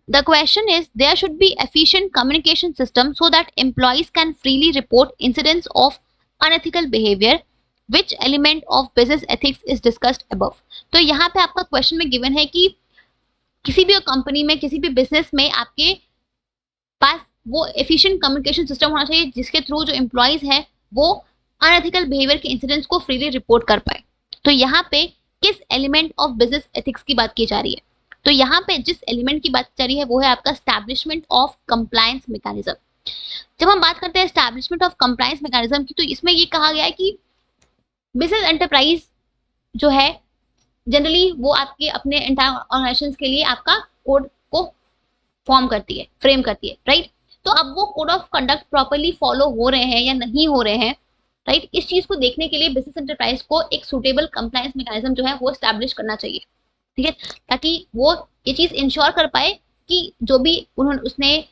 The question is, there should be efficient communication system so that employees can freely report incidents of unethical behavior. Which element of business ethics is discussed above? तो यहाँ पे आपका question में given है कि किसी भी company में, किसी भी बिजनेस में आपके पास वो एफिशिएंट कम्युनिकेशन सिस्टम होना चाहिए जिसके थ्रू जो एम्प्लॉइज है वो अनएथिकल बिहेवियर के इंसिडेंट्स को फ्रीली रिपोर्ट कर पाए। तो यहाँ पे किस एलिमेंट ऑफ बिजनेस एथिक्स की बात की जा रही है? तो यहाँ पे जिस एलिमेंट की बात की जा रही है वो है आपका एस्टैब्लिशमेंट ऑफ कंप्लायंस मैकेनिज्म। जब हम बात करते हैं एस्टैब्लिशमेंट ऑफ कंप्लायंस मैकेनिज्म की, तो इसमें ये कहा गया है कि बिजनेस एंटरप्राइज जो है जनरली वो आपके अपने एंटायर ऑर्गेनाइजेशंस के लिए आपका कोड को फॉर्म करती है, फ्रेम करती है, राइट? तो अब वो code of conduct properly follow हो रहे हैं या नहीं हो रहे हैं, राइट? इस चीज को देखने के लिए बिजनेस एंटरप्राइज को एक सुटेबल कंप्लायंस मैकेनिज्म जो है वो एस्टैब्लिश करना चाहिए, ठीक है, ताकि वो ये चीज इंश्योर कर पाए कि जो भी उन्होंने उसने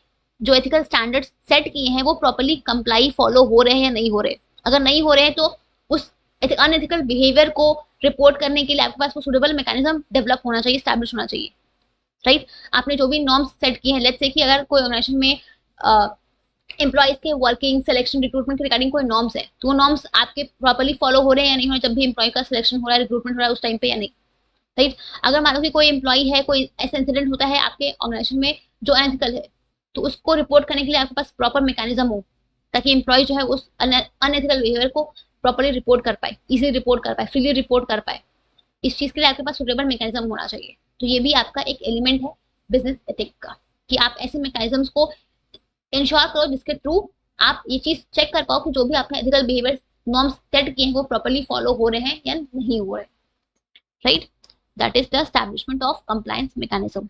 जो एथिकल स्टैंडर्ड्स सेट किए हैं वो प्रॉपर्ली कंप्लाई फॉलो हो रहे हैं या नहीं हो रहे। अगर नहीं हो रहे हैं तो उस अनएथिकल बिहेवियर को रिपोर्ट करने के लिए आपके पास वो सुटेबल मैकेनिज्म डेवलप होना चाहिए, एस्टैब्लिश होना चाहिए, राइट? आपने जो भी नॉर्म्स सेट किए हैं, लेट्स से कि अगर कोई ऑर्गेनाइजेशन में एम्प्लॉइज के वर्किंग, सिलेक्शन, रिक्रूटमेंट के रिगार्डिंग कोई नॉर्म्स है, तो वो नॉर्म्स आपके प्रॉपर्ली फॉलो हो रहे हैं या नहीं हो रहे जब भी एम्प्लॉय का सिलेक्शन हो रहा है, रिक्रूटमेंट हो रहा है उस टाइम पे या नहीं, राइट? अगर मान लो कि कोई एम्प्लॉय है, कोई ऐसा इंसिडेंट होता है आपके ऑर्गेनाइजेशन में जो अनएथिकल है, तो उसको रिपोर्ट करने के लिए आपके पास प्रॉपर मैकेनिज्म हो ताकि एम्प्लॉय जो है उस अनएथिकल बिहेवियर को प्रॉपर्ली रिपोर्ट कर पाए, इजीली रिपोर्ट कर पाए, फ्रीली रिपोर्ट कर पाए। इस चीज के लिए आपके पास सुटेबल मैकेनिज्म होना चाहिए। तो ये भी आपका एक एलिमेंट है बिजनेस एथिक का कि आप ऐसे मैकेनिज्म्स को इंश्योर करो जिसके थ्रू आप ये चीज चेक कर पाओ कि जो भी आपने एथिकल बिहेवियर नॉर्म्स सेट किए हैं वो प्रॉपर्ली फॉलो हो रहे हैं या नहीं हो रहे, right? That is the establishment of compliance mechanism.